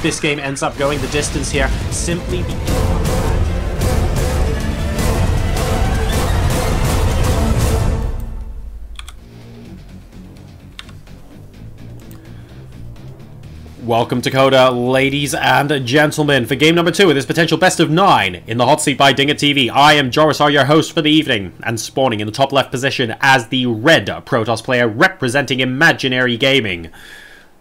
this game ends up going the distance here, simply because... Welcome to Coda, ladies and gentlemen, for game number 2 of this potential best of 9 in the hot seat by Dinga TV. I am JoRoSaR, your host for the evening, and spawning in the top left position as the red Protoss player representing Imaginary Gaming.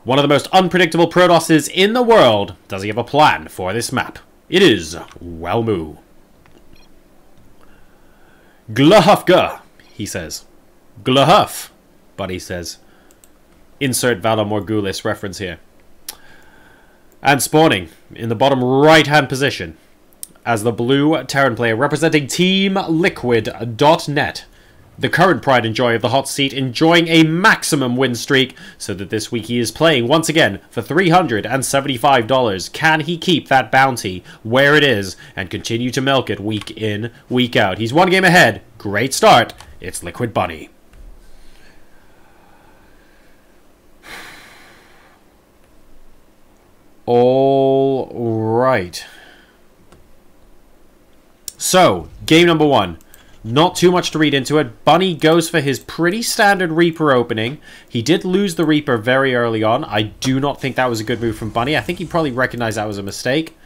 One of the most unpredictable Protosses in the world. Does he have a plan for this map? It is Welmu. Glahufga, he says. Glahuff, Buddy says. Insert Valar Morghulis reference here. And spawning in the bottom right-hand position as the blue Terran player representing TeamLiquid.net. The current pride and joy of the hot seat, enjoying a maximum win streak, so that this week he is playing once again for $375. Can he keep that bounty where it is and continue to milk it week in, week out? He's one game ahead. Great start. It's Liquid Bunny. All right. So, game number 1. Not too much to read into it. Bunny goes for his pretty standard Reaper opening. He did lose the Reaper very early on. I do not think that was a good move from Bunny. I think he probably recognized that was a mistake.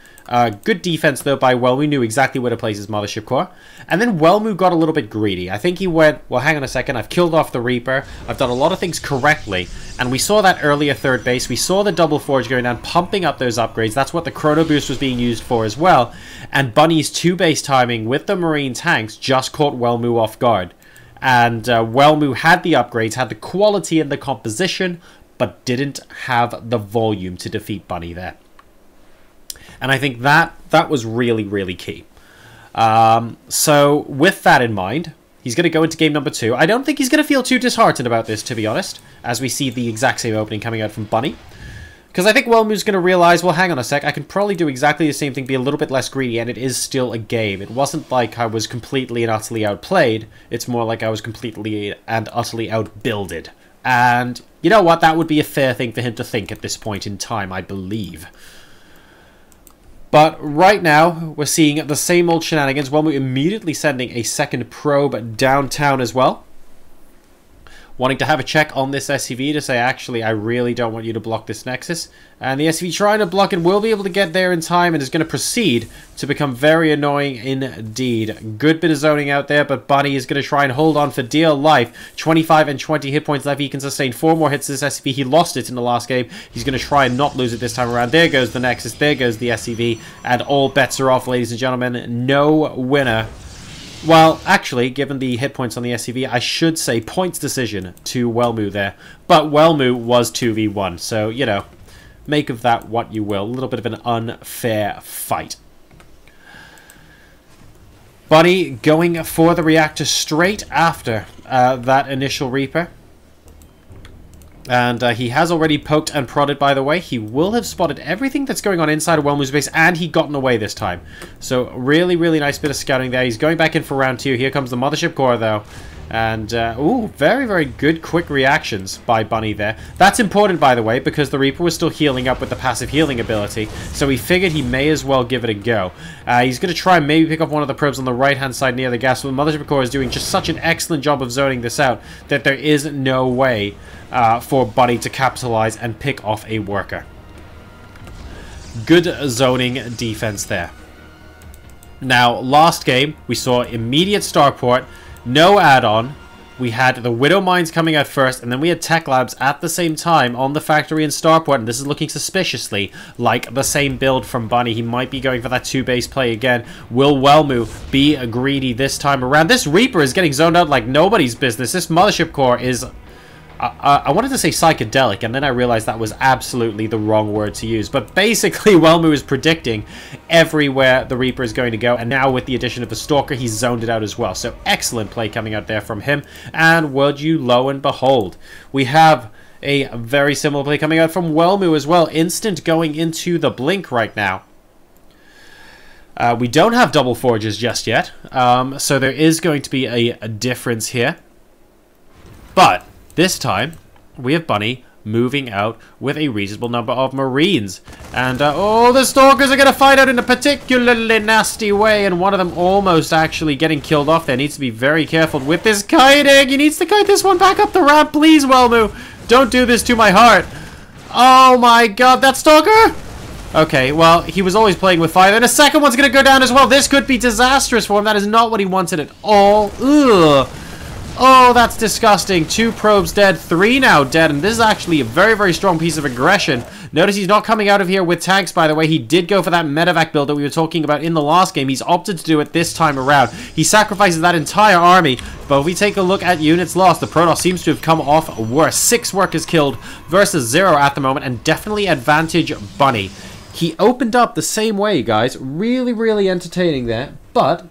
Good defense, though, by Welmu. Knew exactly where to place his Mothership Core. And then Welmu got a little bit greedy. I think he went, well, hang on a second. I've killed off the Reaper. I've done a lot of things correctly. And we saw that earlier third base. We saw the double forge going down, pumping up those upgrades. That's what the Chrono Boost was being used for as well. And Bunny's 2-base timing with the Marine tanks just caught Welmu off guard. And Welmu had the upgrades, had the quality and the composition, but didn't have the volume to defeat Bunny there. And I think that was really, really key. So with that in mind, he's going to go into game number 2. I don't think he's going to feel too disheartened about this, to be honest, as we see the exact same opening coming out from Bunny. Because I think Welmu's going to realize, well, hang on a sec, I can probably do exactly the same thing, be a little bit less greedy, and it is still a game. It wasn't like I was completely and utterly outplayed. It's more like I was completely and utterly outbuilded. And you know what? That would be a fair thing for him to think at this point in time, I believe. But right now, we're seeing the same old shenanigans. Welmu immediately sending a second probe downtown as well. Wanting to have a check on this SCV to say, actually, I really don't want you to block this Nexus. And the SCV trying to block it will be able to get there in time and is going to proceed to become very annoying indeed. Good bit of zoning out there, but Bunny is going to try and hold on for dear life. 25 and 20 hit points left. He can sustain 4 more hits to this SCV. He lost it in the last game. He's going to try and not lose it this time around. There goes the Nexus. There goes the SCV. And all bets are off, ladies and gentlemen. No winner. Well, actually, given the hit points on the SCV, I should say points decision to Welmu there. But Welmu was 2v1, so, you know, make of that what you will. A little bit of an unfair fight. Bunny going for the reactor straight after that initial Reaper. And he has already poked and prodded, by the way. He will have spotted everything that's going on inside of Welmu's base, and he gotten away this time. So, really, really nice bit of scouting there. He's going back in for round 2. Here comes the Mothership Core, though. And, ooh, very, very good quick reactions by Bunny there. That's important, by the way, because the Reaper was still healing up with the passive healing ability. So he figured he may as well give it a go. He's going to try and maybe pick up one of the probes on the right-hand side near the gas. But the Mothership Core is doing just such an excellent job of zoning this out that there is no way for Bunny to capitalize and pick off a worker. Good zoning defense there. Now, last game, we saw immediate starport. No add-on. We had the Widow Mines coming out first, and then we had Tech Labs at the same time on the factory and starport, and this is looking suspiciously like the same build from Bunny. He might be going for that 2-base play again. Will Welmu be greedy this time around? This Reaper is getting zoned out like nobody's business. This Mothership Core is... I wanted to say psychedelic, and then I realized that was absolutely the wrong word to use. But basically, Welmu is predicting everywhere the Reaper is going to go. And now with the addition of the Stalker, he's zoned it out as well. So excellent play coming out there from him. And would you lo and behold, we have a very similar play coming out from Welmu as well. Instant going into the blink right now. We don't have double forges just yet. So there is going to be a difference here. But... this time, we have Bunny moving out with a reasonable number of Marines. And, oh, the Stalkers are going to fight out in a particularly nasty way, and one of them almost actually getting killed off there. Needs to be very careful with this kiting. He needs to kite this one back up the ramp, please, Welmu. Don't do this to my heart. Oh my god, that Stalker! Okay, well, he was always playing with fire. And a second one's going to go down as well. This could be disastrous for him. That is not what he wanted at all. Ugh. Oh, that's disgusting. 2 probes dead, 3 now dead, and this is actually a very, very strong piece of aggression. Notice he's not coming out of here with tanks, by the way. He did go for that medevac build that we were talking about in the last game. He's opted to do it this time around. He sacrifices that entire army, but if we take a look at units lost, the Protoss seems to have come off worse. 6 workers killed versus 0 at the moment, and definitely advantage Bunny. He opened up the same way, guys. Really, really entertaining there, but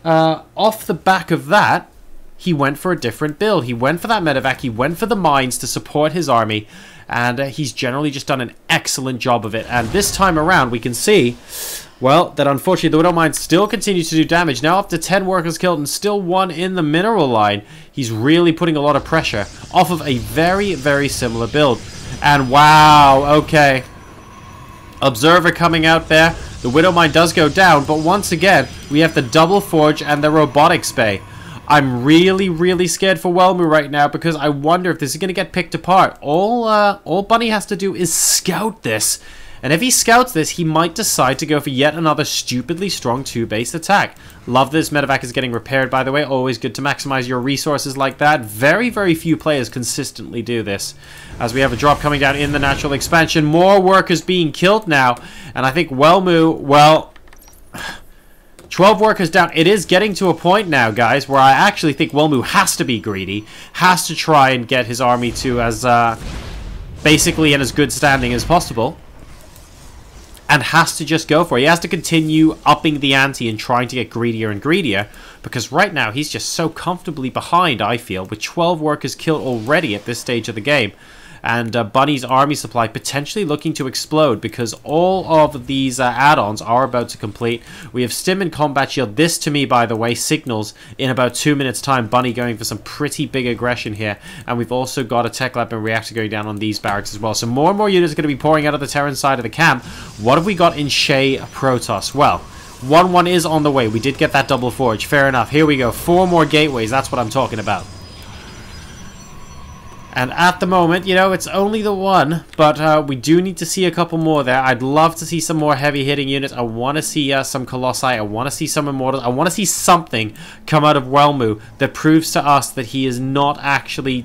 off the back of that, he went for a different build. He went for that medevac. He went for the mines to support his army. And he's generally just done an excellent job of it. And this time around, we can see, well, that unfortunately the Widow Mine still continues to do damage. Now up to 10 workers killed and still 1 in the mineral line. He's really putting a lot of pressure off of a very, very similar build. And wow, okay. Observer coming out there. The Widow Mine does go down. But once again, we have the double forge and the robotics bay. I'm really, really scared for Welmu right now because I wonder if this is going to get picked apart. All Bunny has to do is scout this. And if he scouts this, he might decide to go for yet another stupidly strong 2-base attack. Love this. Medevac is getting repaired, by the way. Always good to maximize your resources like that. Very, very few players consistently do this. As we have a drop coming down in the natural expansion. More workers being killed now. And I think Welmu, well... 12 workers down. It is getting to a point now, guys, where I actually think Welmu has to be greedy, has to try and get his army to as basically in as good standing as possible, and has to just go for it. He has to continue upping the ante and trying to get greedier and greedier, because right now he's just so comfortably behind, I feel, with 12 workers killed already at this stage of the game. And Bunny's army supply potentially looking to explode because all of these add-ons are about to complete. We have Stim and Combat Shield. This, to me, by the way, signals in about 2 minutes' time Bunny going for some pretty big aggression here. And we've also got a Tech Lab and Reactor going down on these barracks as well. So more and more units are going to be pouring out of the Terran side of the camp. What have we got in Shea Protoss? Well, 1-1 is on the way. We did get that double forge. Fair enough. Here we go. 4 more gateways. That's what I'm talking about. And at the moment, you know, it's only the 1, but we do need to see a couple more there. I'd love to see some more heavy-hitting units. I want to see some Colossi. I want to see some Immortals. I want to see something come out of Welmu that proves to us that he is not actually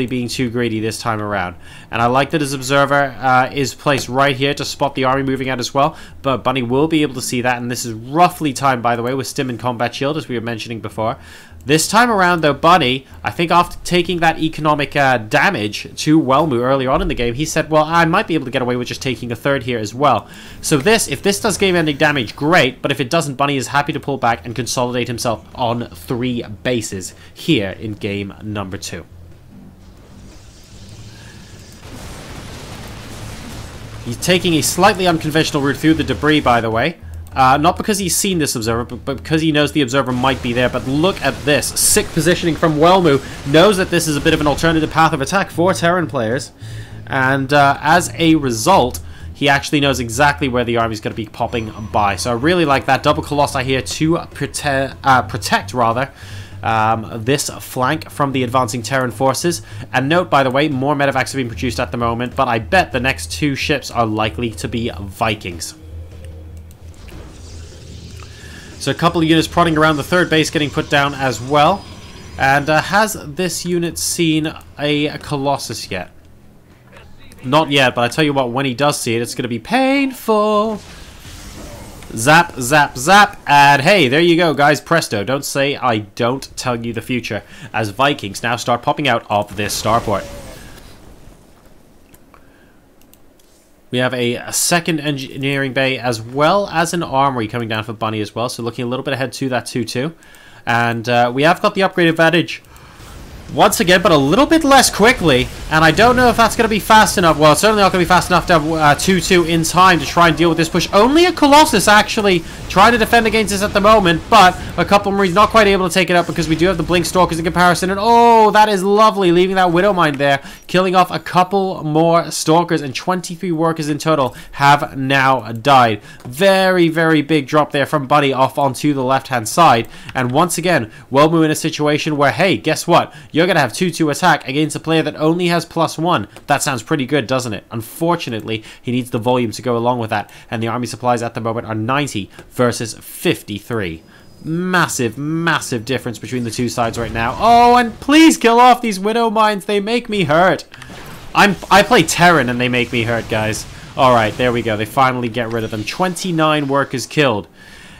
being too greedy this time around. And I like that his observer is placed right here to spot the army moving out as well. But Bunny will be able to see that, and this is roughly timed, by the way, with Stim and Combat Shield, as we were mentioning before. This time around, though, Bunny, I think after taking that economic damage to Welmu earlier on in the game, he said, well, I might be able to get away with just taking a 3rd here as well. So this, if this does game-ending damage, great, but if it doesn't, Bunny is happy to pull back and consolidate himself on 3 bases here in game number 2. He's taking a slightly unconventional route through the debris, by the way. Not because he's seen this observer, but because he knows the observer might be there. But look at this. Sick positioning from Welmu. Knows that this is a bit of an alternative path of attack for Terran players. And as a result, he actually knows exactly where the army's going to be popping by. So I really like that. Double Colossi here to protect this flank from the advancing Terran forces. And note, by the way, more medevacs have been produced at the moment, but I bet the next 2 ships are likely to be Vikings. So a couple of units prodding around the 3rd base getting put down as well. And has this unit seen a Colossus yet? Not yet, but I tell you what, when he does see it, it's going to be painful. Zap, zap, zap. And hey, there you go, guys. Presto. Don't say I don't tell you the future. As Vikings now start popping out of this starport. We have a 2nd engineering bay as well as an armory coming down for Bunny as well. So looking a little bit ahead to that 2-2. And we have got the upgrade advantage once again, but a little bit less quickly. And I don't know if that's going to be fast enough. Well, it's certainly not going to be fast enough to have 2-2 in time to try and deal with this push. Only a Colossus actually trying to defend against this at the moment, but a couple of Marines not quite able to take it up because we do have the Blink Stalkers in comparison. And oh, that is lovely, leaving that Widow Mine there, killing off a couple more Stalkers, and 23 workers in total have now died. Very, very big drop there from Buddy off onto the left-hand side. And once again, Welmu in a situation where, hey, guess what? You're going to have 2-2 attack against a player that only has +1. That sounds pretty good, doesn't it? Unfortunately, he needs the volume to go along with that. And the army supplies at the moment are 90 versus 53. Massive, massive difference between the two sides right now. Oh, and please kill off these Widow Mines. They make me hurt. I play Terran and they make me hurt, guys. Alright, there we go. They finally get rid of them. 29 workers killed.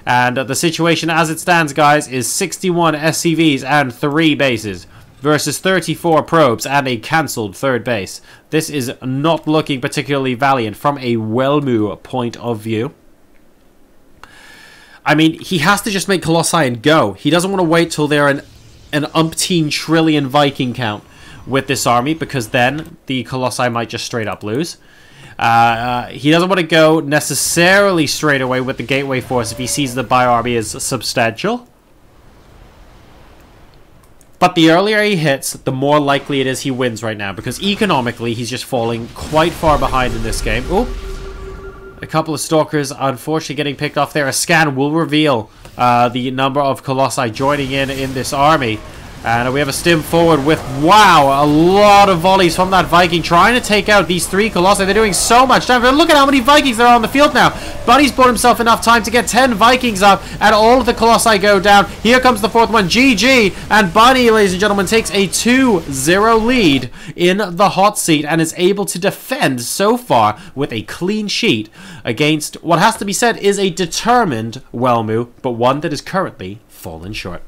And the situation as it stands, guys, is 61 SCVs and 3 bases versus 34 probes and a cancelled 3rd base. This is not looking particularly valiant from a Welmu point of view. I mean, he has to just make Colossi and go. He doesn't want to wait till they're an umpteen trillion Viking count with this army, because then the Colossi might just straight up lose. He doesn't want to go necessarily straight away with the Gateway Force if he sees the Bio army is substantial. But the earlier he hits, the more likely it is he wins right now, because economically he's just falling quite far behind in this game. Oop. A couple of Stalkers unfortunately getting picked off there. A scan will reveal the number of Colossi joining in this army. And we have a stim forward with, wow, a lot of volleys from that Viking trying to take out these 3 Colossi. They're doing so much damage. Look at how many Vikings there are on the field now. Bunny's bought himself enough time to get 10 Vikings up, and all of the Colossi go down. Here comes the 4th one, GG, and Bunny, ladies and gentlemen, takes a 2-0 lead in the hot seat and is able to defend so far with a clean sheet against what has to be said is a determined Welmu, but one that is currently fallen short.